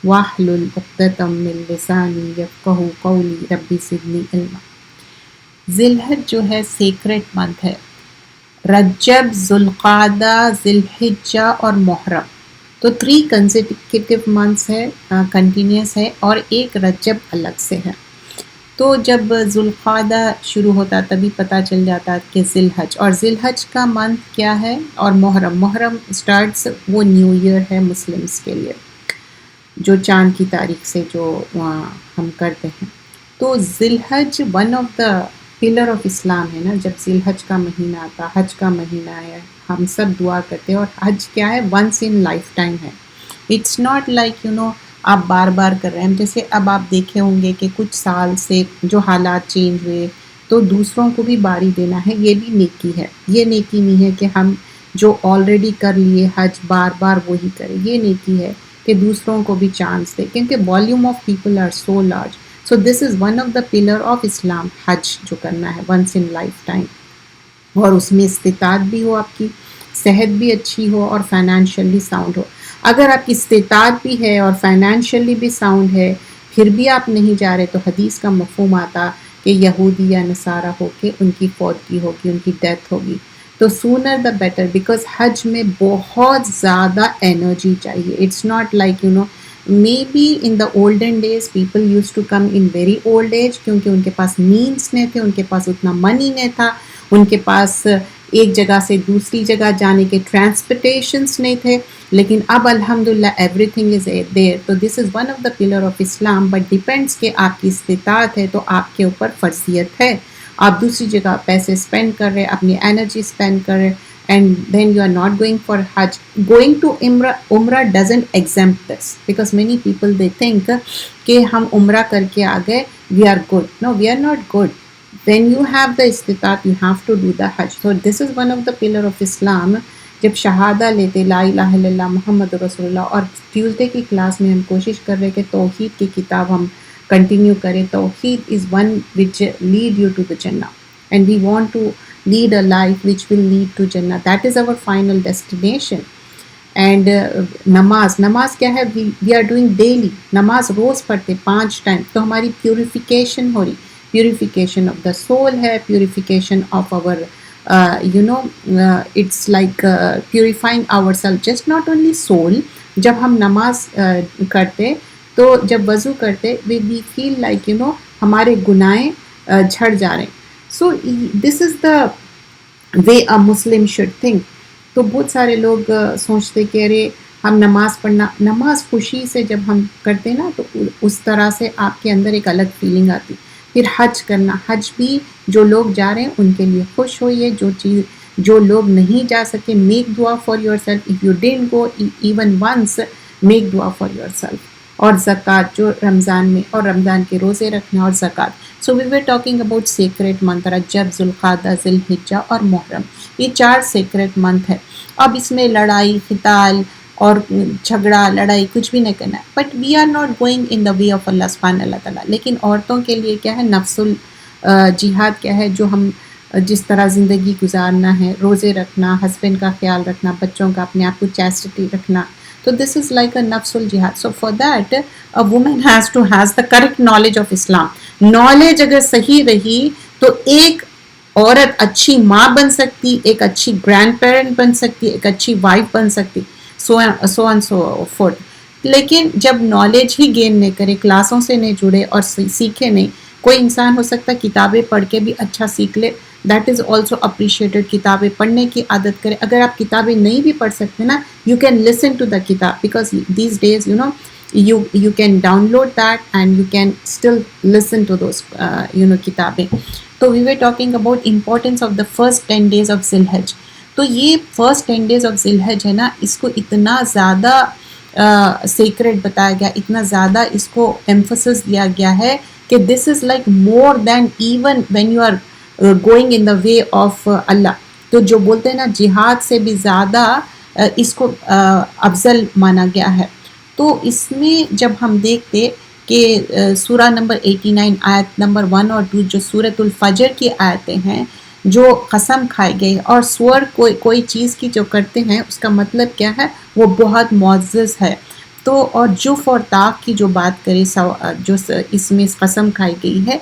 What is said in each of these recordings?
واحلل عقدۃ من لسانی یفقہوا قولی رب زدنی علما۔ ذی الحج جو ہے سیکرٹ منتھ ہے۔ رجب، ذوالقعدہ، ذی الحجہ اور محرم، تو 3 کنزیکیٹیو منتھس ہے، کنٹینیوس ہے، اور ایک رجب الگ سے ہے۔ تو جب ذوالقعدہ شروع ہوتا تبھی پتہ چل جاتا کہ ذی الحج، اور ذی الحج کا منتھ کیا ہے، اور محرم سٹارٹس، وہ نیو ایئر ہے مسلمس کے لیے، جو چاند کی تاریخ سے جو ہم کرتے ہیں۔ تو ذی Hijjah one of the pillar of Islam ہے نا، جب ذی الحج کا مہینہ آتا، حج کا مہینہ ہے، ہم سب دعا کرتے ہیں، اور حج کیا ہے، ونس ان لائف ٹائم ہے۔ اٹس ناٹ لائک آپ بار بار کر رہے ہیں، جیسے اب آپ دیکھے ہوں گے کہ کچھ سال سے جو حالات چینج ہوئے تو دوسروں کو بھی باری دینا ہے، یہ بھی نیکی ہے۔ یہ نیکی نہیں ہے کہ ہم جو آلریڈی کر لیے حج بار بار وہی کریں، یہ نیکی ہے کہ دوسروں کو بھی چانس دے، کیونکہ volume of people are so large. So this is one of the pillar of Islam, Hajj جو کرنا ہے ونس ان لائف ٹائم، اور اس میں استطاعت بھی ہو، آپ کی صحت بھی اچھی ہو اور فائنینشلی ساؤنڈ ہو۔ اگر آپ کی استطاعت بھی ہے اور فائنینشلی بھی ساؤنڈ ہے پھر بھی آپ نہیں جا رہے، تو حدیث کا مفہوم آتا کہ یہودی یا نصارہ ہو کے ان کی فوتگی ہوگی، ان کی ڈیتھ ہوگی، تو سونر دا بیٹر، بیکاز حج میں بہت زیادہ انرجی چاہیے۔ It's not like may be in the olden days people used to come in very old age, کیونکہ ان کے پاس مینس نہیں تھے، ان کے پاس اتنا منی نہیں تھا، ان کے پاس ایک جگہ سے دوسری جگہ جانے کے ٹرانسپورٹیشنس نہیں تھے، لیکن اب الحمدللہ ایوری تھنگ از دیر۔ تو this is one of the pillar of Islam, but depends کہ آپ کی استطاعت ہے تو آپ کے اوپر فرضیت ہے، آپ دوسری جگہ پیسے اسپینڈ کر رہے، اپنی انرجی اسپینڈ کر رہے، and then you are not going for Hajj. Going to Umrah doesn't exempt this, because many people they think کہ ہم عمرہ کر کے آ گئے we are good. No, we are not good. When you have the استطاعت you have to do the Hajj. So this is one of the pillar of Islam. جب شہادہ لیتے لا الہ الا اللہ محمد رسول اللہ، اور ٹیوزڈے کی کلاس میں ہم کوشش کر رہے کہ توحید کی کتاب ہم کنٹینیو کریں۔ توحید is one which lead you to the Jannah, and we want to lead a life which will lead to Jannah. That is our final destination. And نماز کیا ہے، we are doing daily. نماز روز پڑھتے 5 time, تو ہماری purification ہو رہی، purification of the civil ہے، purification of our it's like purifying ourselves, just not only soul. جب ہم نماز کرتے تو جب وضو کرتے we feel like ہمارے گناہیں جھڑ جا رہے ہیں۔ So this is the way a Muslim should think. تو بہت سارے لوگ سوچتے کہ ارے ہم نماز پڑھنا، نماز خوشی سے جب ہم کرتے نا تو اس طرح سے آپ کے اندر ایک الگ فیلنگ آتی۔ پھر حج کرنا، حج بھی جو لوگ جا رہے ہیں ان کے لیے خوش ہوئیے، جو لوگ نہیں جا سکے میک دعا for yourself, if you don't go even once make دعا فار یور سیلف۔ اور زکوٰۃ جو رمضان میں، اور رمضان کے روزے رکھنا اور زکوٰۃ۔ So we are talking about sacred month, Rajab, Dhul Qadah, ذی الحجہ اور محرم، یہ 4 سیکریٹ منتھ ہے۔ اب اس میں لڑائی قتال اور جھگڑا لڑائی کچھ بھی نہیں کرنا ہے، but we are not going in the way of Allah سبحانہ اللہ تعالیٰ۔ لیکن عورتوں کے لیے کیا ہے، نفس الجہاد کیا ہے، جو ہم جس طرح زندگی گزارنا ہے، روزے رکھنا، ہسبینڈ کا خیال رکھنا، بچوں کا، اپنے آپ کو چیسٹی رکھنا، تو دس از لائک اے نفس الجہاد۔ So for that a woman has the correct knowledge of Islam. Knowledge اگر صحیح رہی تو ایک عورت اچھی ماں بن سکتی، ایک اچھی گرینڈ پیرنٹ بن سکتی، ایک اچھی وائف بن سکتی، سو اینڈ سو فورتھ۔ لیکن جب نالج ہی گین نہیں کرے، کلاسوں سے نہیں جڑے اور سیکھے نہیں، کوئی انسان ہو سکتا ہے کتابیں پڑھ کے بھی اچھا سیکھ لے، دیٹ از آلسو اپریشیٹڈ، کتابیں پڑھنے کی عادت کرے۔ اگر آپ کتابیں نہیں بھی پڑھ سکتے نا، you can listen to the کتاب، because these days you can download that and you can still listen to those کتابیں۔ تو we were talking about importance of the first 10 days of ذی الحج۔ تو یہ فرسٹ 10 days of ذی الحج ہے نا، اس کو اتنا زیادہ سیکریٹ بتایا گیا، اتنا زیادہ اس کو ایمفسس دیا گیا ہے کہ this is like more than even when you are going in the way of Allah. تو جو بولتے ہیں نا جہاد سے بھی زیادہ اس کو افضل مانا گیا ہے۔ تو اس میں جب ہم دیکھتے کہ سورہ نمبر 89 آیت نمبر 1 اور 2 جو سورۃ الفجر کی آیتیں ہیں، جو قسم کھائی گئی، اور سور کوئی چیز کی جو کرتے ہیں اس کا مطلب کیا ہے، وہ بہت معزز ہے۔ تو اور جف اور طاق کی جو بات کریں جو اس میں قسم کھائی گئی ہے،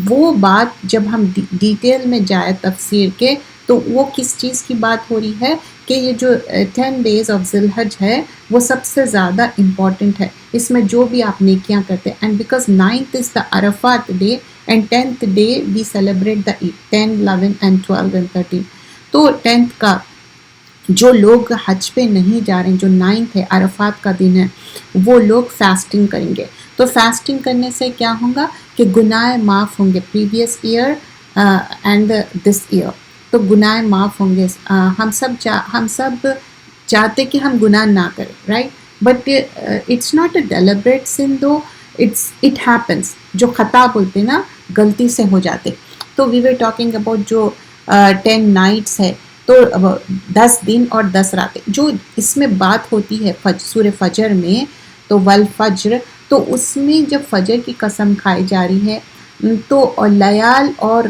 وہ بات جب ہم ڈیٹیل میں جائے تفسیر کے تو وہ کس چیز کی بات ہو رہی ہے کہ یہ جو 10 days آف ذی الحج ہے وہ سب سے زیادہ امپورٹنٹ ہے، اس میں جو بھی آپ نیکیاں کرتے ہیں. And because 9th is the Arafat day and 10th day we celebrate the Eid 10, 11 and 12 and 13. تو 10th کا جو لوگ حج پہ نہیں جا رہے ہیں، جو 9th ہے عرفات کا دن ہے، وہ لوگ فاسٹنگ کریں گے. تو فاسٹنگ کرنے سے کیا ہوگا کہ گناہ معاف ہوں گے، previous year and this year. تو گناہ معاف ہوں گے. ہم سب چاہتے کہ ہم گناہ نہ کریں، right? But it's not a deliberate sin دو، اٹ ہیپنس. جو خطا بولتے نا، غلطی سے ہو جاتے. تو وی ور ٹاکنگ اباؤٹ جو 10 nights ہے، تو 10 دن اور 10 راتیں جو اس میں بات ہوتی ہے سورہ فجر میں، تو والفجر، تو اس میں جب فجر کی قسم کھائی جا رہی ہے تو لیال اور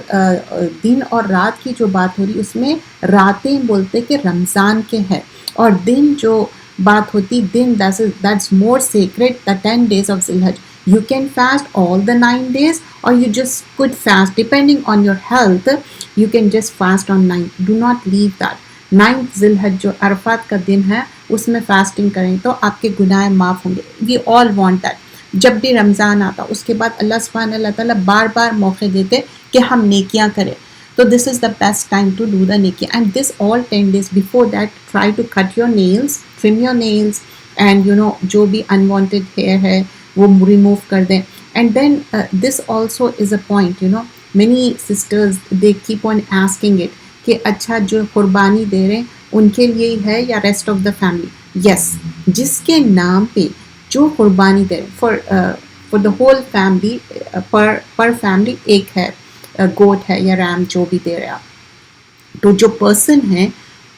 دن اور رات کی جو بات ہو رہی، اس میں راتیں بولتے کہ رمضان کے ہے، اور دن جو بات ہوتی دن that's more sacred the 10 days of Zilhaj. You can fast all the 9 days or you just could fast depending on your health. You can just fast on 9. Do not leave that. 9th Zilhaj جو عرفات کا دن ہے اس میں fasting کریں تو آپ کے گناہ معاف ہوں گے. We all want that. جب بھی رمضان آتا اس کے بعد اللہ سبحانہ اللہ تعالیٰ بار بار موقع دیتے کہ ہم نیکیاں کریں. So this is the best time to do the nikah, and this all 10 days before that try to cut your nails, trim your nails, and جو بھی unwanted hair ہے وہ remove کر دیں. And then this also is a point, many sisters they keep on asking it کہ اچھا جو قربانی دے رہے ہیں ان کے لیے ہے یا rest of the family. Yes, جس کے نام پہ جو قربانی دے رہے for the whole family, per family ایک ہے گوٹ ہے یا رام جو بھی دے رہے آپ. تو جو پرسن ہیں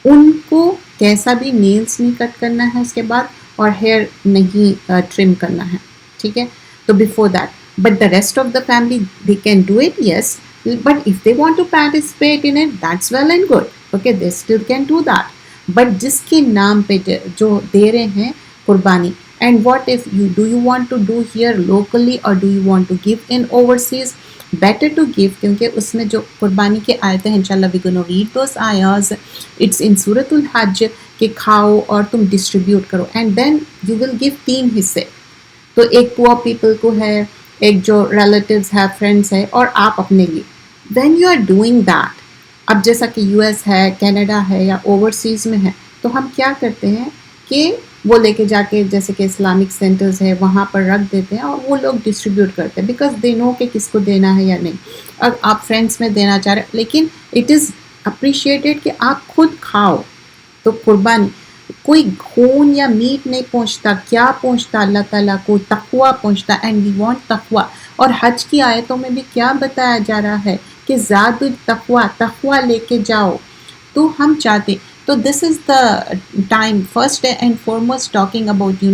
ان کو کیسا بھی نیلز نہیں کٹ کرنا ہے اس کے بعد، اور ہیئر نہیں ٹرم کرنا ہے، ٹھیک ہے؟ تو before that, but the rest of the family they can do it, yes, but if they want to participate in it that's well and good, okay, they still can do that. But جس کے نام پہ جو دے رہے ہیں قربانی، and what if you want to do here locally or do you want to give in overseas, better to give, کیونکہ اس میں جو قربانی کے آیتیں ہیں انشاءاللہ وی گونا ریڈ دوز آیاز، اٹس ان سورۃ الحج کہ کھاؤ اور تم ڈسٹریبیوٹ کرو، and then you will give 3 حصے. تو ایک پور پیپل کو ہے، ایک جو ریلیٹیوز ہے، فرینڈس ہے، اور آپ اپنے لیے. When you are doing that, اب جیسا کہ یو ایس ہے، کینیڈا ہے یا اوورسیز میں ہے، تو ہم کیا کرتے ہیں کہ وہ لے کے جا کے جیسے کہ اسلامک سینٹرز ہے وہاں پر رکھ دیتے ہیں اور وہ لوگ ڈسٹریبیوٹ کرتے ہیں، بیکاز دے نو کہ کس کو دینا ہے یا نہیں. اور آپ فرینڈس میں دینا چاہ رہے ہیں، لیکن اٹ از اپریشیٹیڈ کہ آپ خود کھاؤ. تو قربانی کوئی خون یا میٹ نہیں پہنچتا، کیا پہنچتا اللہ تعالیٰ کو؟ تقویٰ پہنچتا. اینڈ وی وانٹ تقویٰ. اور حج کی آیتوں میں بھی کیا بتایا جا رہا ہے کہ زاد التقویٰ، تقویٰ لے کے جاؤ. تو ہم چاہتے، تو this is the time, first and foremost talking about,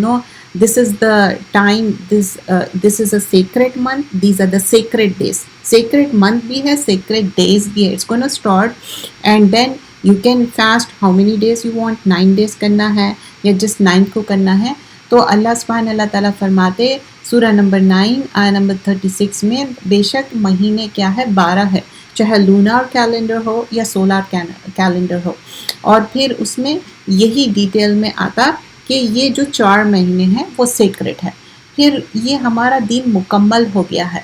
this is the time, this is a sacred month, these are the sacred days. Sacred month بھی ہے، sacred days بھی ہے. It's going to start and then you can fast how many days you want. 9 days کرنا ہے یا just 9 کو کرنا ہے. تو اللہ سبحانہ اللہ تعالیٰ فرماتے سورہ نمبر 9 آیہ نمبر 36 میں، بے شک مہینے کیا ہے؟ 12 ہے، چاہے لونار کیلنڈر ہو یا سولار کیلنڈر ہو. اور پھر اس میں یہی ڈیٹیل میں آتا کہ یہ جو 4 مہینے ہیں وہ سیکرٹ ہے. پھر یہ ہمارا دین مکمل ہو گیا ہے.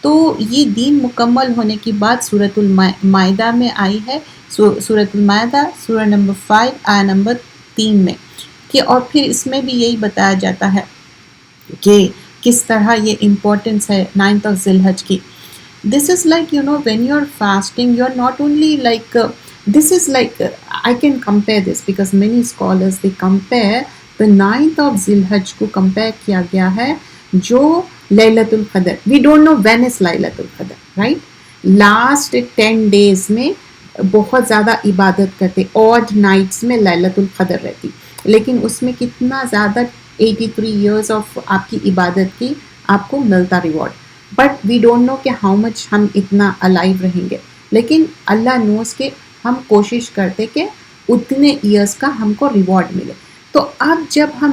تو یہ دین مکمل ہونے کی بات سورۃ المائدہ میں آئی ہے، سورۃ المائدہ سورہ نمبر 5 آیہ نمبر 3 میں، کہ اور پھر اس میں بھی یہی بتایا جاتا ہے کہ کس طرح یہ امپورٹنس ہے 9th of Zilhaj کی. This is like, when you're fasting, you're not only like, this is like, I can compare this because many scholars, they compare the 9th of Zilhaj کو compare کیا گیا ہے جو لیلۃ القدر. We don't know when is لیلۃ القدر, right? Last 10 days میں بہت زیادہ عبادت کرتے، odd nights میں لیلۃ القدر رہتی، لیکن اس میں کتنا زیادہ 83 years of آپ کی عبادت کی آپ کو ملتا reward. But we don't know کہ ہاؤ مچ ہم اتنا الائیو رہیں گے، لیکن اللہ نوز کہ ہم کوشش کرتے کہ اتنے ایئرس کا ہم کو ریوارڈ ملے. تو اب جب ہم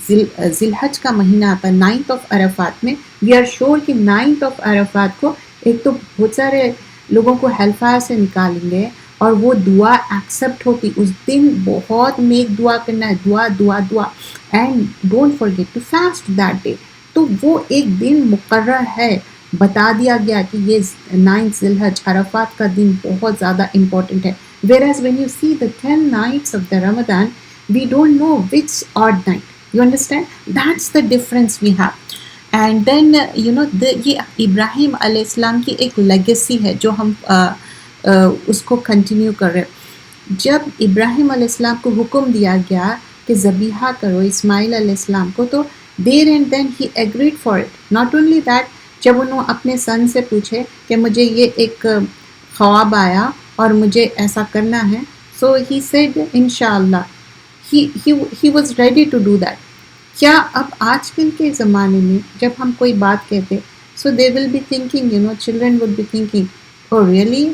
ذی الحج کا مہینہ آتا ہے 9th آف عرفات میں، وی آر شیور کہ 9th آف عرفات کو ایک تو بہت سارے لوگوں کو ہیل فائر سے نکالیں گے اور وہ دعا ایکسیپٹ ہوتی اس دن. بہت نیک دعا کرنا ہے، دعا دعا دعا. And don't forget to fast that day. تو وہ ایک دن مقرر ہے، بتا دیا گیا کہ یہ 9th ذی الحج عرفات کا دن بہت زیادہ امپورٹنٹ ہے. whereas when you see the 10 nights of the Ramadan, we don't know which odd night. You understand? That's the difference we have. And then یہ ابراہیم علیہ السلام کی ایک لیگیسی ہے جو ہم اس کو کنٹینیو کر رہے. جب ابراہیم علیہ السلام کو حکم دیا گیا کہ ذبیحہ کرو اسماعیل علیہ السلام کو، تو there and then he agreed for it. Not only that, جب انہوں اپنے سن سے پوچھے کہ مجھے یہ ایک خواب آیا اور مجھے ایسا کرنا ہے، سو ہی سیڈ انشاءاللہ. he was ready to do that. کیا اب آج کل کے زمانے میں جب ہم کوئی بات کہتے، so they will be thinking, children would be thinking, oh really,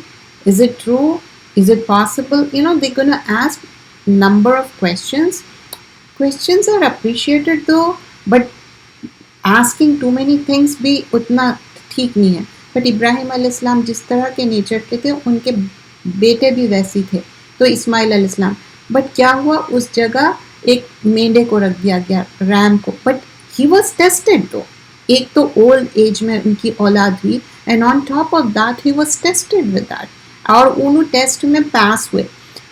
is it true, is it possible, they gonna ask number of questions are appreciated though, but asking too many things بھی اتنا ٹھیک نہیں ہے. But ابراہیم علیہ السلام جس طرح کے نیچر کے تھے، ان کے بیٹے بھی ویسی تھے، تو اسماعیل علیہ السلام. بٹ کیا ہوا، اس جگہ ایک مینڈے کو رکھ دیا گیا، ریم کو. بٹ ہی واز ٹیسٹڈ دو. ایک تو اولڈ ایج میں ان کی اولاد ہوئی، and on top of that he was tested with that, اور انہوں ٹیسٹ میں پاس ہوئے.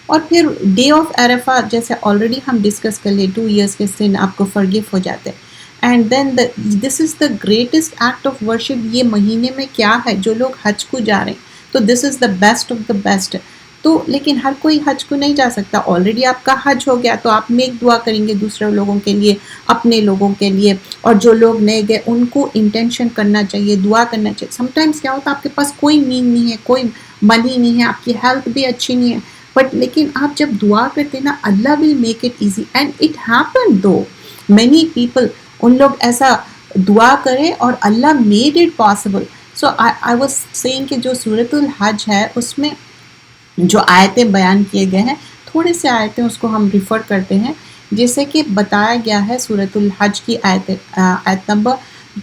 اور پھر ڈے آف عرفہ جیسے آلریڈی ہم ڈسکس کر لیں، 2 years کے سن آپ کو فرگیو ہو جاتے ہیں. And then this is the greatest act of worship. یہ مہینے میں کیا ہے، جو لوگ حج کو جا رہے ہیں، تو this is the best of the best. تو لیکن ہر کوئی حج کو نہیں جا سکتا. آلریڈی آپ کا حج ہو گیا، تو آپ نیک دعا کریں گے دوسرے لوگوں کے لیے، اپنے لوگوں کے لیے. اور جو لوگ نئے گئے ان کو انٹینشن کرنا چاہیے، دعا کرنا چاہیے. سم ٹائمس کیا ہوتا ہے، آپ کے پاس کوئی مین نہیں ہے، کوئی منی نہیں ہے، آپ کی ہیلتھ بھی اچھی نہیں ہے، بٹ لیکن آپ جب دعا کرتے نا، Allah will make it easy. And it happen to many people, ان لوگ ایسا دعا کرے اور Allah made it possible. So I was saying کہ جو سورۃ الحج ہے، اس میں جو آیتیں بیان کیے گئے ہیں، تھوڑے سے آیتیں اس کو ہم ریفر کرتے ہیں. جیسے کہ بتایا گیا ہے سورۃ الحج کی آیت نمبر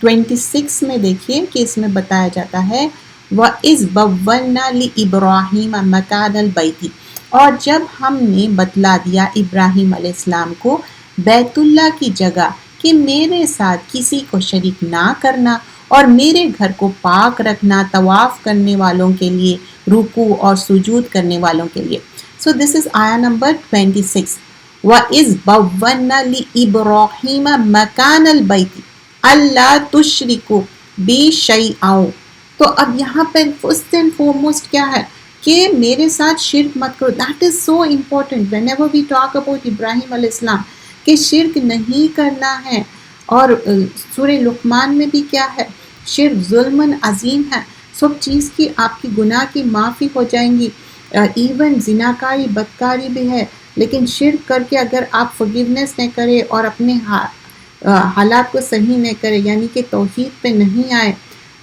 26 میں، دیکھیے کہ اس میں بتایا جاتا ہے وَإِذْ بَوَّلْنَا لِإِبْرَاهِيمَ مَكَانَ الْبَيْتِ. اور جب ہم نے بتلا دیا ابراہیم علیہ السلام کو بیت اللہ کی جگہ، کہ میرے ساتھ کسی کو شریک نہ کرنا اور میرے گھر کو پاک رکھنا طواف کرنے والوں کے لیے، رکوع اور سجود کرنے والوں کے لیے. سو دس از آیا نمبر 26. وَإِذْ بَوَّلْنَا لِإِبْرَاهِيمَ مَكَانَ الْبَيْتِ أَلَّا تُشْرِكُوا بِي شَيْئًا. تو اب یہاں پہ فرسٹ اینڈ فورموسٹ کیا ہے کہ میرے ساتھ شرک مت کرو. That is so important whenever we talk about Ibrahim علیہ السلام، کہ شرک نہیں کرنا ہے. اور سورہ لقمان میں بھی کیا ہے، شرک ظلم عظیم ہے. سب چیز کی آپ کی گناہ کی معافی ہو جائیں گی. ایون زناکاری بدکاری بھی ہے، لیکن شرک کر کے اگر آپ forgiveness نہیں کرے اور اپنے حالات کو صحیح نہیں کرے، یعنی کہ توحید پہ نہیں آئے،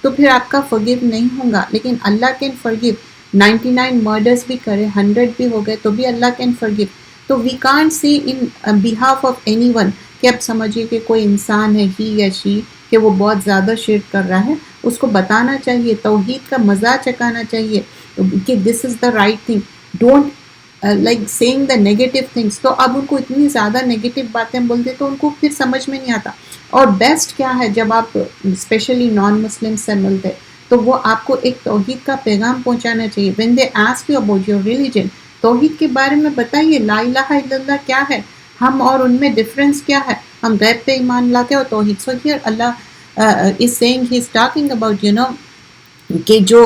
تو پھر آپ کا forgive نہیں ہوگا. لیکن اللہ کین forgive. 99 murders بھی کرے، 100 بھی ہو گئے، تو بھی اللہ کین forgive. تو we can't see in behalf of anyone کہ اب سمجھیے کہ کوئی انسان ہے، ہی یا شی، کہ وہ بہت زیادہ شرک کر رہا ہے. اس کو بتانا چاہیے، توحید کا مزہ چکانا چاہیے کہ this is the right thing. Don't like seeing the negative things. تو اب ان کو اتنی زیادہ نیگیٹو باتیں بولتے تو ان کو پھر سمجھ میں نہیں آتا. اور بیسٹ کیا ہے، جب آپ اسپیشلی نان مسلم سے ملتے تو وہ آپ کو ایک توحید کا پیغام پہنچانا چاہیے. when they ask you about your religion، توحید کے بارے میں بتائیے، لا الہ الا اللہ کیا ہے، ہم اور ان میں ڈفرینس کیا ہے. ہم غیب پہ ایمان لاتے اور توحید. So here Allah is saying he is talking about کہ جو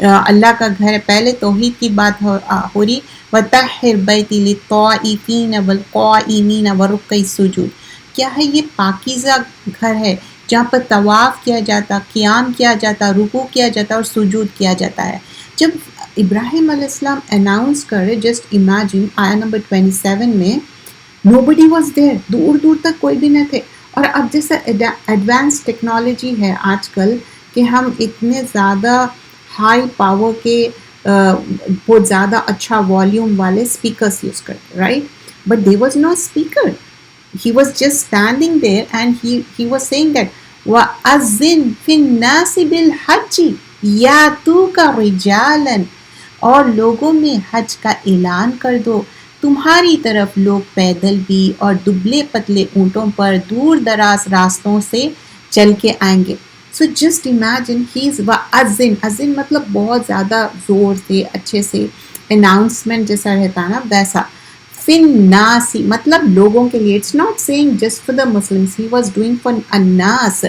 اللہ کا گھر ہے، پہلے توحید کی بات ہو رہی. وَطَهِّرْ بَيْتِي لِلطَّائِفِينَ وَالْقَائِمِينَ وَرُكَّعِ السُّجُودِ. کیا ہے، یہ پاکیزہ گھر ہے جہاں پر طواف کیا جاتا، قیام کیا جاتا، رکوع کیا جاتا اور سجود کیا جاتا ہے. جب ابراہیم علیہ السلام اناؤنس کرے، جسٹ امیجن آیا نمبر 27 میں، nobody was there، دور دور تک کوئی بھی نہ تھے. اور اب جیسے ایڈوانس ٹیکنالوجی ہے آج کل کہ ہم اتنے زیادہ ہائی پاور کے بہت زیادہ اچھا والیوم والے اسپیکرس یوز کرتے، right? But there was no speaker. he was just standing there and he was saying that وَأَذِّن فِي النَّاسِ بِالْحَجِّ يَأْتُوكَ رِجَالًا, اور لوگوں میں حج کا اعلان کر دو, تمہاری طرف لوگ پیدل بھی اور دبلے پتلے اونٹوں پر دور دراز راستوں سے چل کے آئیں گے. سو جسٹ امیجن ہی از وَأَذِّن, اذن مطلب بہت زیادہ زور سے اچھے سے اناؤنسمنٹ جیسا رہتا نا ویسا. فن ناسی مطلب لوگوں کے لیے, it's not saying just for the Muslims, he was doing for الناس.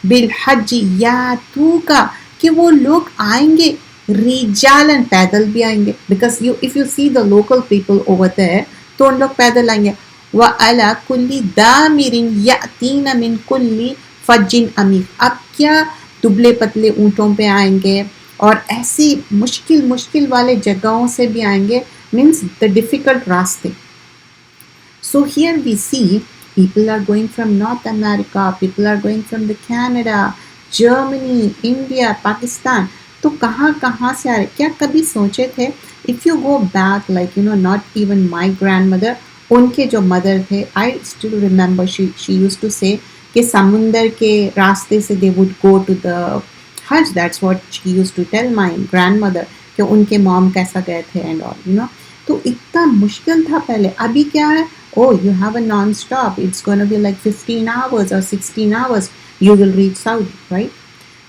بالحج یاتوکا, کہ وہ لوگ آئیں گے, رجالن پیدل بھی آئیں گے, because if you see the local people over there تو ان لوگ پیدل آئیں گے. وَعَلَى كُلِّ دَامِرٍ يَأْتِينَ مِنْ كُلِّ فَجٍّ عَمِيقٍ, اب کیا دبلے پتلے اونٹوں پہ آئیں گے اور ایسی مشکل والے جگہوں سے بھی آئیں گے, means the difficult راستے. So here we see people are going from North America, people are going from the Canada, Germany, India, Pakistan. تو کہاں سے آ رہے, کیا کبھی سوچے تھے؟ if you go back like not even my grandmother, ان کے جو مدر تھے, I still remember she used to say کہ سمندر کے راستے سے they would go to the Hajj. That's what she used to tell my grandmother, کہ ان کے موم کیسا گئے تھے اینڈ آل تو اتنا مشکل تھا پہلے. ابھی کیا ہے, you have a non stop, it's gonna be like 15 hours or 16 hours you will reach Saudi, right.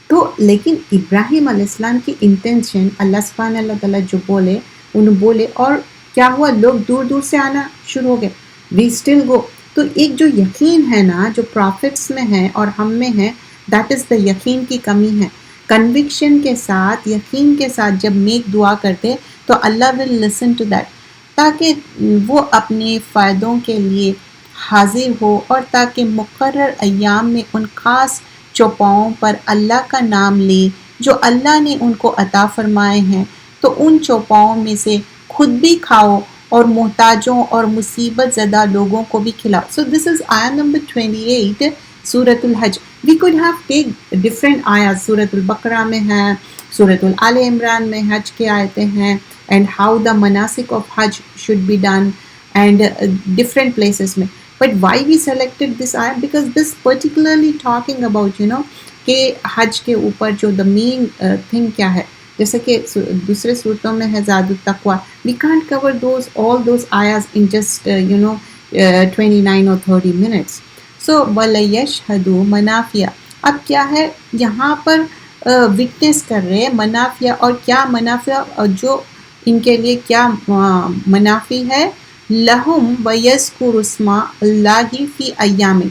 تو لیکن ابراہیم علیہ السلام کی انٹینشن, اللہ تعالیٰ جو بولے انہوں بولے, اور کیا ہوا, لوگ دور دور سے آنا شروع ہو گئے. We still go. تو ایک جو یقین ہے نا جو پروفٹس میں ہے اور ہم میں ہے, دیٹ از دا یقین کی کمی ہے. کنوکشن کے ساتھ, یقین کے ساتھ جب نیک دعا کرتے تو اللہ ول لسن ٹو دیٹ, تاکہ وہ اپنے فائدوں کے لیے حاضر ہو, اور تاکہ مقرر ایام میں ان خاص چوپاؤں پر اللہ کا نام لے جو اللہ نے ان کو عطا فرمائے ہیں, تو ان چوپاؤں میں سے خود بھی کھاؤ اور محتاجوں اور مصیبت زدہ لوگوں کو بھی کھلاؤ. سو دس از آیا نمبر 28 سورۃ الحج. We could have take different آیات, سورۃ البقرہ میں ہے, سورۃ آل عمران میں حج کے آیتیں ہیں, and how the manasik of Hajj should be done, and different places میں. But why we selected this ayah? Because this particularly talking about کہ حج کے اوپر جو the main thing کیا ہے, جیسے کہ دوسرے صورتوں میں ہے زاد التقوی. We can't cover all those ayahs in just 29 or 30 minutes. So وَلَيَشْهَدُوا منافیہ, اب کیا ہے یہاں پر وٹنس کر رہے منافیہ, اور کیا منافیہ, جو ان کے لیے کیا منافی ہے, لہم ویذکر اسم اللہ فی ایام,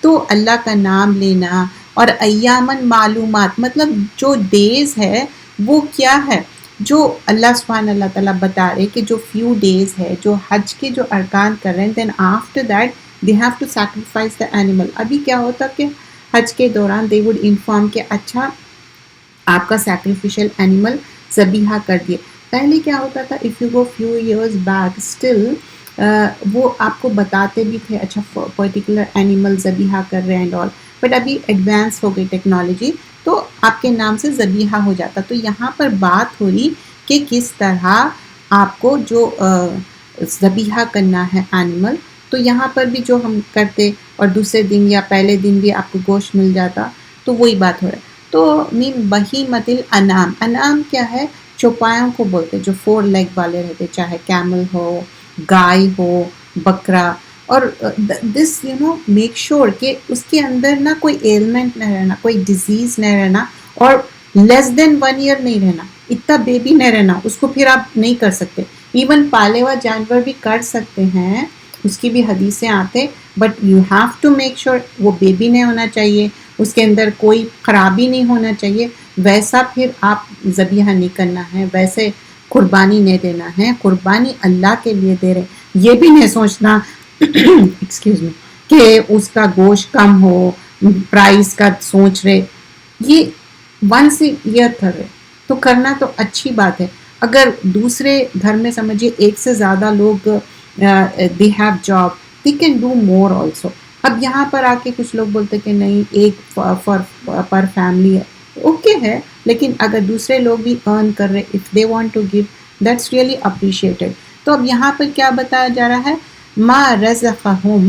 تو اللہ کا نام لینا اور ایامن معلومات, مطلب جو ڈیز ہے وہ کیا ہے, جو اللہ سبحانہ اللہ تعالیٰ بتا رہے کہ جو فیو ڈیز ہے جو حج کے جو ارکان کر رہے ہیں, then after that they have to sacrifice the animal. ابھی کیا ہوتا کہ حج کے دوران دے وڈ انفارم کہ اچھا آپ کا سیکریفیشل اینیمل ذبیحہ کر دیے. پہلے کیا ہوتا تھا, if you go few years back still وہ آپ کو بتاتے بھی تھے اچھا پرٹیکولر اینیمل ذبیحہ کر رہے ہیں اینڈ آل, بٹ ابھی ایڈوانس ہو گئی ٹیکنالوجی, تو آپ کے نام سے ذبیحہ ہو جاتا. تو یہاں پر بات ہو رہی کہ کس طرح آپ کو جو ذبیحہ کرنا ہے اینیمل, تو یہاں پر بھی جو ہم کرتے اور دوسرے دن یا پہلے دن بھی آپ کو گوشت مل جاتا, تو وہی بات ہو رہا ہے. تو مین بہیمۃ الانعام, انعام کیا ہے, چوپایوں کو بولتے جو 4 لیگ والے رہتے, چاہے کیمل ہو, گائے ہو, بکرا, اور دس میک شور کہ اس کے اندر نہ کوئی ایلمنٹ نہ رہنا, کوئی ڈیزیز نہیں رہنا, اور لیس دین 1 ایئر نہیں رہنا, اتنا بیبی نہیں رہنا, اس کو پھر آپ نہیں کر سکتے. ایون پالے ہوا جانور بھی کر سکتے ہیں, اس کی بھی حدیثیں آتے, but you have to make sure وہ بیبی نہیں ہونا چاہیے, اس کے اندر کوئی خرابی نہیں ہونا چاہیے, ویسا پھر آپ ذبیحہ نہیں کرنا ہے, ویسے قربانی نہیں دینا ہے, قربانی اللہ کے لیے دے رہے. یہ بھی نہیں سوچنا ایکسکیوز می کہ اس کا گوشت کم ہو, پرائز کا سوچ رہے, یہ ونس ایئر کر رہے, تو کرنا تو اچھی بات ہے. اگر دوسرے گھر میں سمجھیے ایک سے زیادہ لوگ they have job, they can do more also. اب یہاں پر آ کے کچھ لوگ بولتے کہ نہیں ایک پر فیملی ہے, اوکے ہے, لیکن اگر دوسرے لوگ بھی ارن کر رہے, if they want to give, that's really appreciated. تو اب یہاں پر کیا بتایا جا رہا ہے, ما رزقہم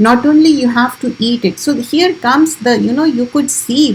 not only you have to eat it, so here comes the, you could see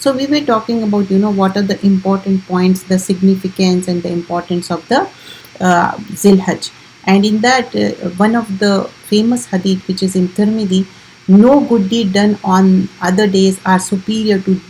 So we were talking about what are the important points, the significance and the importance of the Zilhaj. And in that one of the famous hadith which is in Tirmidhi, no good deed done on other days are superior to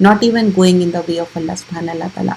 not even going in the way of Allah subhanahu wa ta'ala।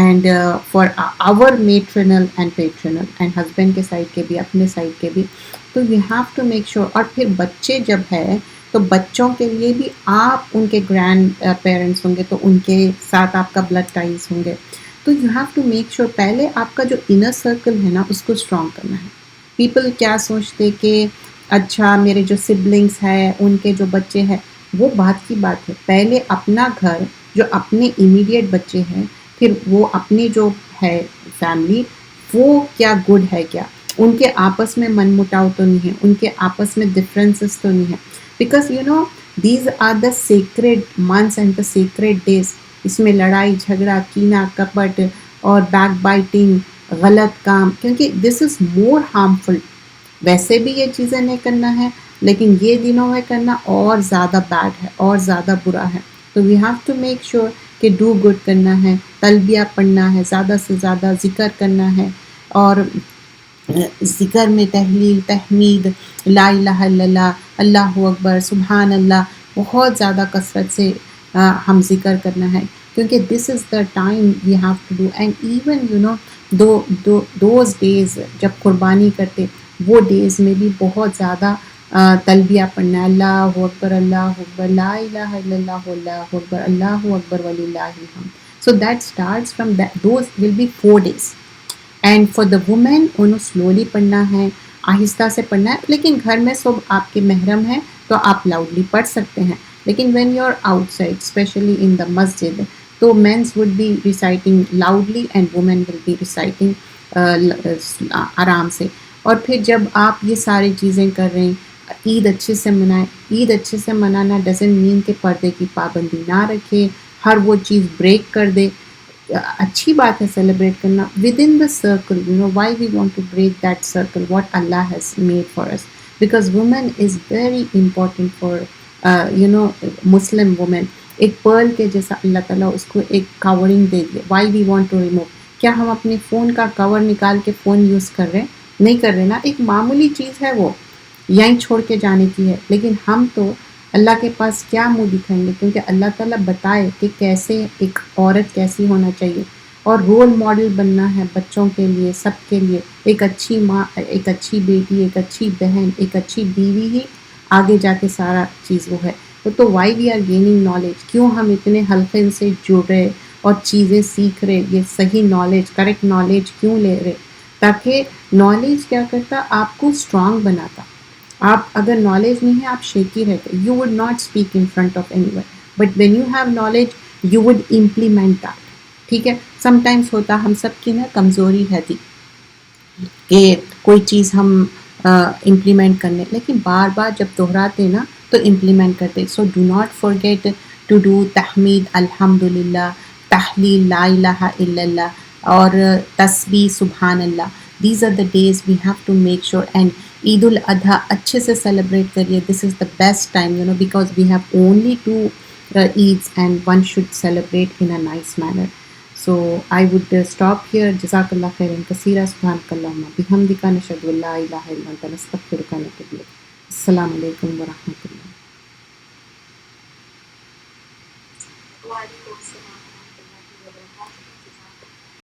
And for our maternal and paternal and husband کے side کے بھی اپنے side کے بھی. تو you have to make sure. اور پھر بچے جب ہے تو بچوں کے لیے بھی آپ ان کے گرینڈ پیرنٹس ہوں گے تو ان کے ساتھ آپ کا بلڈ ٹائز ہوں گے. تو you have to make sure پہلے آپ کا جو انر سرکل ہے نا اس کو اسٹرانگ کرنا ہے. پیپل کیا سوچتے کہ اچھا میرے جو سبلنگس ہیں ان کے جو بچے ہیں وہ بات کی بات ہے. پہلے اپنا گھر جو اپنے امیڈیٹ بچے ہیں پھر وہ اپنی جو ہے فیملی وہ کیا گڈ ہے کیا ان کے آپس میں من مٹاؤ تو نہیں ہے ان کے آپس میں ڈفرینسز تو نہیں ہے. Because you know these are the sacred months and the sacred days. اس میں لڑائی جھگڑا کینہ کپٹ اور بیک بائٹنگ غلط کام کیونکہ دس از مور ہارمفل. ویسے بھی یہ چیزیں نہیں کرنا ہے لیکن یہ دنوں میں کرنا اور زیادہ بیڈ ہے اور زیادہ برا ہے. تو we have to make sure کہ ڈو گڈ کرنا ہے تلبیہ پڑھنا ہے زیادہ سے زیادہ ذکر کرنا ہے. اور ذکر میں تحلیل تحمید لا الہ الا اللہ اللہ اکبر سبحان اللہ بہت زیادہ کثرت سے ہم ذکر کرنا ہے کیونکہ this is the time we have to do. And even you know those days جب قربانی کرتے وہ ڈیز میں بھی بہت زیادہ تلبیہ پڑھنا ہے اللہ اکبر لا الہ الا اللہ اللہ اکبر وللہ الحمد. So that starts from those will be 4 days. And for the women انہوں سلولی پڑھنا ہے آہستہ سے پڑھنا ہے. لیکن گھر میں سب آپ کے محرم ہیں تو آپ لاؤڈلی پڑھ سکتے ہیں. لیکن when you are outside especially in the مسجد تو men's would be reciting loudly and women will be reciting آرام سے. اور پھر جب آپ یہ ساری چیزیں کر رہے ہیں عید اچھے سے منائیں. عید اچھے سے منانا ڈزنٹ مین کہ پردے کی پابندی نہ رکھے ہر وہ چیز بریک کر دے. اچھی بات ہے سیلیبریٹ کرنا with in the circle. You know why we want to break that circle what Allah has made for us because women is very important for you know Muslim women. ایک پرل کے جیسا اللہ تعالیٰ اس کو ایک کورنگ دے دیا. Why we want to remove. کیا ہم اپنے فون کا کور نکال کے فون یوز کر رہے ہیں؟ نہیں کر رہے نا. ایک معمولی چیز ہے وہ یہیں چھوڑ کے جانے کی ہے. لیکن ہم تو اللہ کے پاس کیا منہ دکھائیں گے کیونکہ اللہ تعالیٰ بتائے کہ کیسے ایک عورت کیسی ہونا چاہیے اور رول ماڈل بننا ہے بچوں کے لیے سب کے لیے. ایک اچھی ماں ایک اچھی بیٹی ایک اچھی بہن ایک اچھی بیوی ہی آگے جا کے سارا چیز وہ ہے. تو why we are gaining knowledge کیوں ہم اتنے حلقے سے جڑ رہے اور چیزیں سیکھ رہے یہ صحیح نالج کریکٹ نالج کیوں لے رہے تاکہ نالج کیا کرتا آپ کو اسٹرانگ بناتا. آپ اگر نالج نہیں ہے آپ شیکی رہتے. You would not speak in front of any one but when you have knowledge you would implement that. ٹھیک ہے. سم ٹائمس ہوتا ہم سب کی نا کمزوری رہتی کہ کوئی چیز ہم امپلیمنٹ کرنے لیکن بار بار جب دہراتے نا تو امپلیمنٹ کرتے. So do not forget to do تحمید الحمد للہ تحلیل لا الہ الا اللہ اور تسبیح سبحان اللہ. These are the days we have to make sure. And Eid al-Adha اچھے سے سیلیبریٹ کریے. This is the best time you know because we have only 2 Eids and one should celebrate in a nice manner. So I would stop here. Jazakallah khairan kaseera. Subhanakallahumma bihamdika nashhadu an la ilaha illa anta nastaghfiruka wa natubu ilayk. Assalamu alaikum wa rahmatullahi.